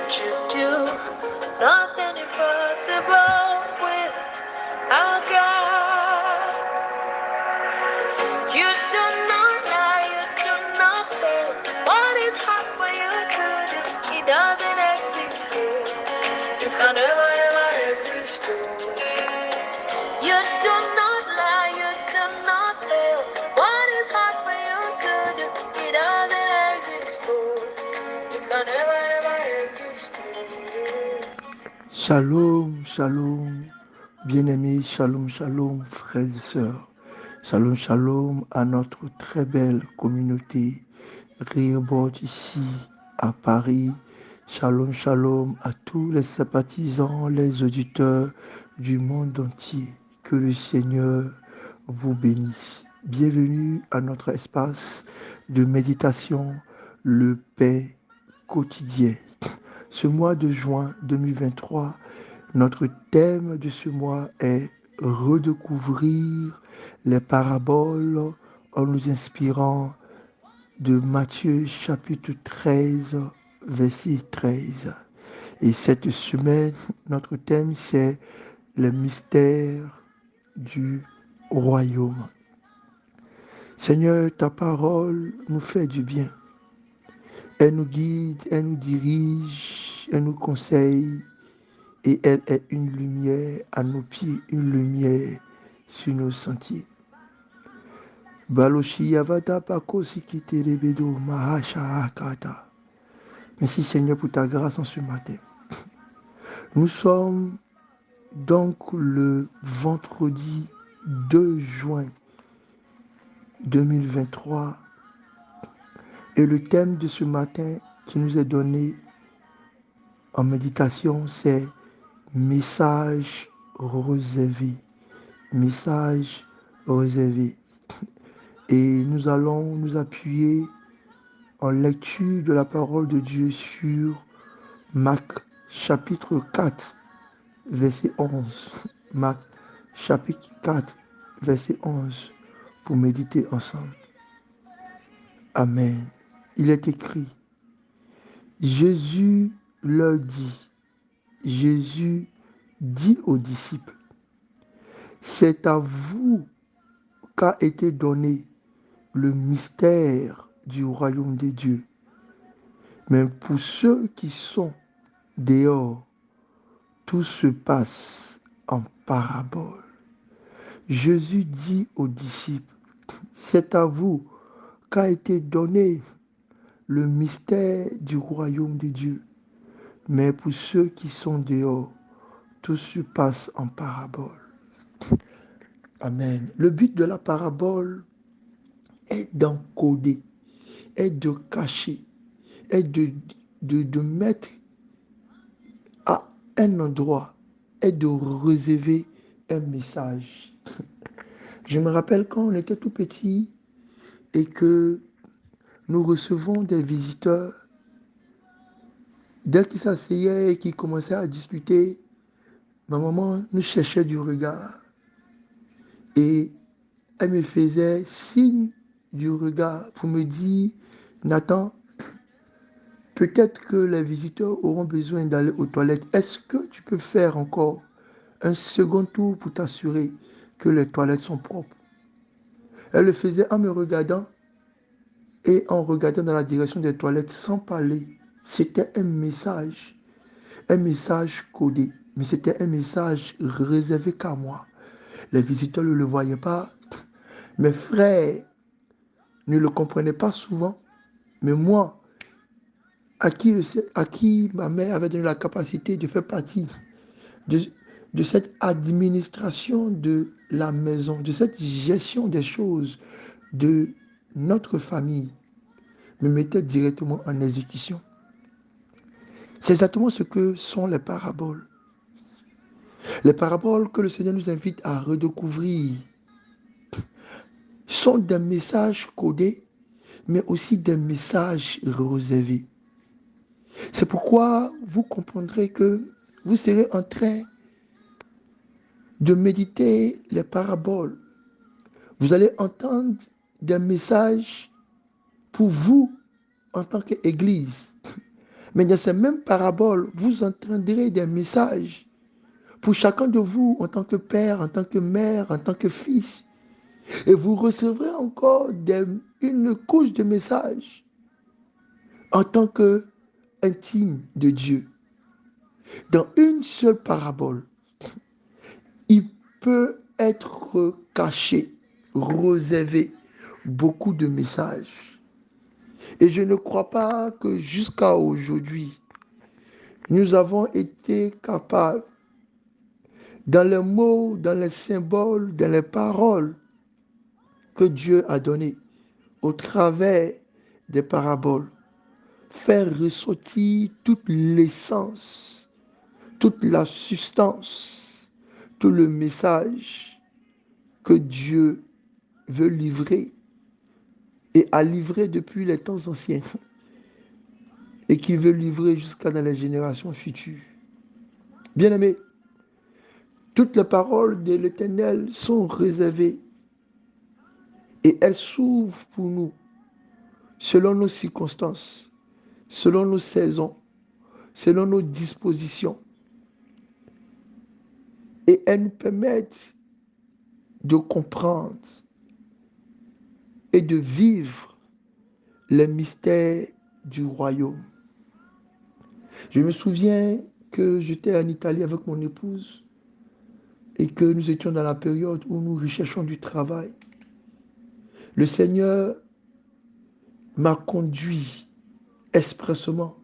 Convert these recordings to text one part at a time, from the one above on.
what you do. Nothing impossible with our God. You do not lie, you do not fail. What is hard for you to do? It doesn't exist. It can never ever exist. You do not lie, you do not fail. What is hard for you to do? It doesn't exist. It can never ever exist. Shalom, shalom, bien-aimés, shalom, shalom, frères et sœurs. Shalom, shalom à notre très belle communauté Rehoboth ici à Paris. Shalom, shalom à tous les sympathisants, les auditeurs du monde entier. Que le Seigneur vous bénisse. Bienvenue à notre espace de méditation, le pain quotidien. Ce mois de juin 2023, notre thème de ce mois est redécouvrir les paraboles en nous inspirant de Matthieu chapitre 13, verset 13. Et cette semaine, notre thème c'est le mystère du royaume. Seigneur, ta parole nous fait du bien. Elle nous guide, elle nous dirige, elle nous conseille et elle est une lumière à nos pieds, une lumière sur nos sentiers. Merci Seigneur pour ta grâce en ce matin. Nous sommes donc le vendredi 2 juin 2023 et le thème de ce matin qui nous est donné en méditation, c'est message réservé. Message réservé. Et nous allons nous appuyer en lecture de la parole de Dieu sur Marc chapitre 4, verset 11. Marc chapitre 4, verset 11, pour méditer ensemble. Amen. Il est écrit, Jésus dit aux disciples, c'est à vous qu'a été donné le mystère du royaume des dieux. Mais pour ceux qui sont dehors, tout se passe en parabole. Jésus dit aux disciples, c'est à vous qu'a été donné le mystère du royaume de Dieu. Mais pour ceux qui sont dehors, tout se passe en parabole. Amen. Le but de la parabole est d'encoder, est de cacher, est de mettre à un endroit, est de réserver un message. Je me rappelle quand on était tout petit et que nous recevons des visiteurs, dès qu'ils s'asseyaient et qu'ils commençaient à discuter, ma maman nous cherchait du regard et elle me faisait signe du regard pour me dire, Nathan, peut-être que les visiteurs auront besoin d'aller aux toilettes. Est-ce que tu peux faire encore un second tour pour t'assurer que les toilettes sont propres? Elle le faisait en me regardant et en regardant dans la direction des toilettes sans parler. C'était un message codé, mais c'était un message réservé qu'à moi. Les visiteurs ne le voyaient pas. Mes frères ne le comprenaient pas souvent, mais moi, à qui ma mère avait donné la capacité de faire partie de cette administration de la maison, de cette gestion des choses de notre famille, me mettait directement en exécution. C'est exactement ce que sont les paraboles. Les paraboles que le Seigneur nous invite à redécouvrir sont des messages codés, mais aussi des messages réservés. C'est pourquoi vous comprendrez que vous serez en train de méditer les paraboles. Vous allez entendre des messages pour vous en tant qu'Église, Mais dans ces mêmes paraboles, vous entendrez des messages pour chacun de vous en tant que père, en tant que mère, en tant que fils. Et vous recevrez encore une couche de messages en tant qu'intime de Dieu. Dans une seule parabole, il peut être caché, réservé beaucoup de messages. Et je ne crois pas que jusqu'à aujourd'hui, nous avons été capables, dans les mots, dans les symboles, dans les paroles que Dieu a données, au travers des paraboles, faire ressortir toute l'essence, toute la substance, tout le message que Dieu veut livrer et a livré depuis les temps anciens et qu'il veut livrer jusqu'à dans les générations futures. Bien-aimés, toutes les paroles de l'Éternel sont réservées et elles s'ouvrent pour nous selon nos circonstances, selon nos saisons, selon nos dispositions. Et elles nous permettent de comprendre et de vivre les mystères du royaume. Je me souviens que j'étais en Italie avec mon épouse et que nous étions dans la période où nous recherchons du travail. Le Seigneur m'a conduit expressément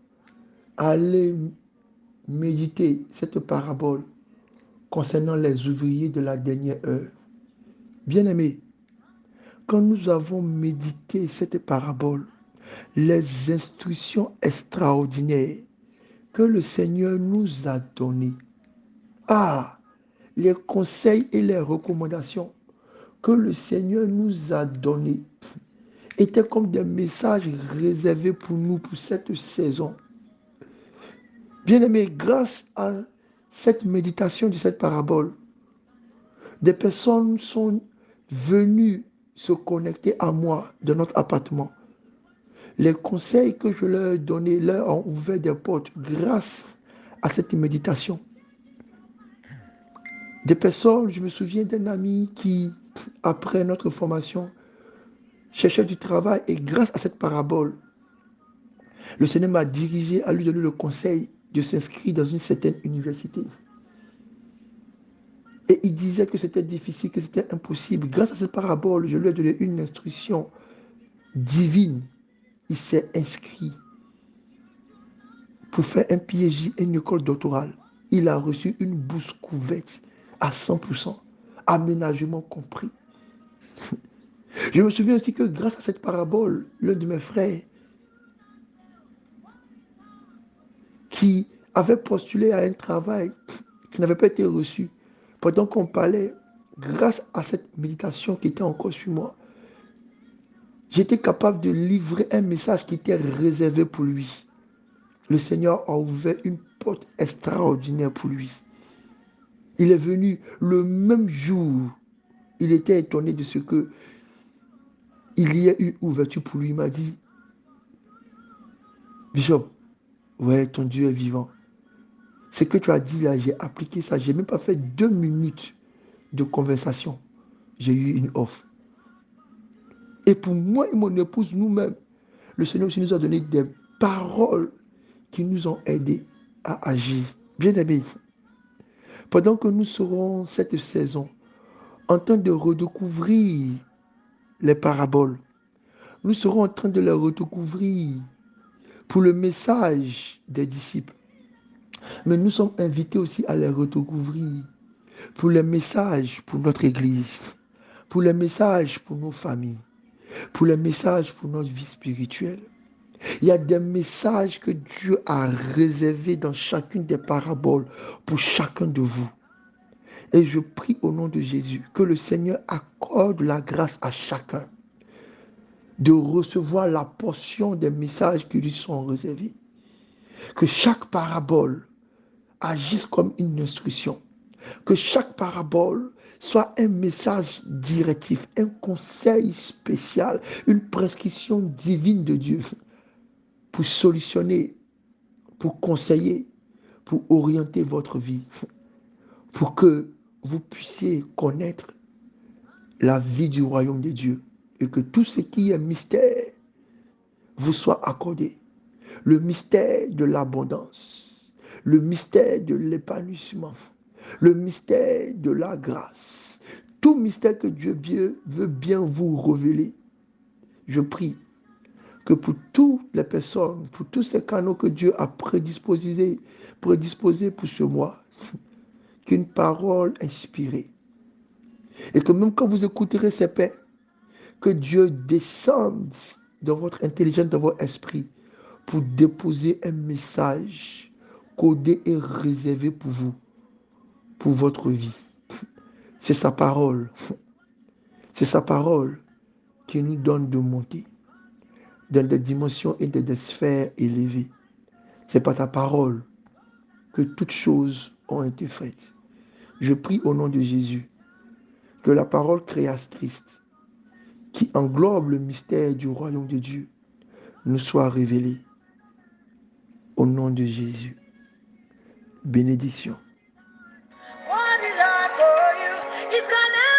à aller méditer cette parabole concernant les ouvriers de la dernière heure. Bien-aimés, quand nous avons médité cette parabole, les instructions extraordinaires que le Seigneur nous a données, les conseils et les recommandations que le Seigneur nous a donnés étaient comme des messages réservés pour nous pour cette saison. Bien-aimés, grâce à cette méditation de cette parabole, des personnes sont venues se connecter à moi de notre appartement. Les conseils que je leur ai donnés leur ont ouvert des portes grâce à cette méditation. Des personnes, je me souviens d'un ami qui, après notre formation, cherchait du travail et grâce à cette parabole, le Seigneur m'a dirigé à lui donner le conseil de s'inscrire dans une certaine université. Et il disait que c'était difficile, que c'était impossible. Grâce à cette parabole, je lui ai donné une instruction divine. Il s'est inscrit pour faire un PhD et une école doctorale. Il a reçu une bourse couverte à 100%, aménagement compris. Je me souviens aussi que grâce à cette parabole, l'un de mes frères qui avait postulé à un travail qui n'avait pas été reçu, pendant qu'on parlait, grâce à cette méditation qui était encore sur moi, j'étais capable de livrer un message qui était réservé pour lui. Le Seigneur a ouvert une porte extraordinaire pour lui. Il est venu le même jour. Il était étonné de ce que il y a eu ouverture pour lui. Il m'a dit, Bishop, ouais, ton Dieu est vivant. Ce que tu as dit là, j'ai appliqué ça. Je n'ai même pas fait 2 minutes de conversation. J'ai eu une offre. Et pour moi et mon épouse, nous-mêmes, le Seigneur aussi nous a donné des paroles qui nous ont aidés à agir. Bien aimés, pendant que nous serons cette saison en train de redécouvrir les paraboles, nous serons en train de les redécouvrir pour le message des disciples. Mais nous sommes invités aussi à les redécouvrir pour les messages pour notre Église, pour les messages pour nos familles, pour les messages pour notre vie spirituelle. Il y a des messages que Dieu a réservés dans chacune des paraboles pour chacun de vous. Et je prie au nom de Jésus que le Seigneur accorde la grâce à chacun de recevoir la portion des messages qui lui sont réservés. Que chaque parabole agisse comme une instruction. Que chaque parabole soit un message directif, un conseil spécial, une prescription divine de Dieu pour solutionner pour conseiller, pour orienter votre vie, pour que vous puissiez connaître la vie du royaume de Dieu et que tout ce qui est mystère vous soit accordé. Le mystère de l'abondance, le mystère de l'épanouissement, le mystère de la grâce, tout mystère que Dieu veut bien vous révéler. Je prie que pour toutes les personnes, pour tous ces canaux que Dieu a prédisposés pour ce mois, qu'une parole inspirée, et que même quand vous écouterez ces paix, que Dieu descende dans votre intelligence, dans votre esprit, pour déposer un message codé et réservé pour vous, pour votre vie. C'est sa parole. C'est sa parole qui nous donne de monter dans des dimensions et des sphères élevées. C'est par ta parole que toutes choses ont été faites. Je prie au nom de Jésus que la parole créatrice qui englobe le mystère du royaume de Dieu nous soit révélée. Au nom de Jésus. Bénédiction. What is hard for you? It's gonna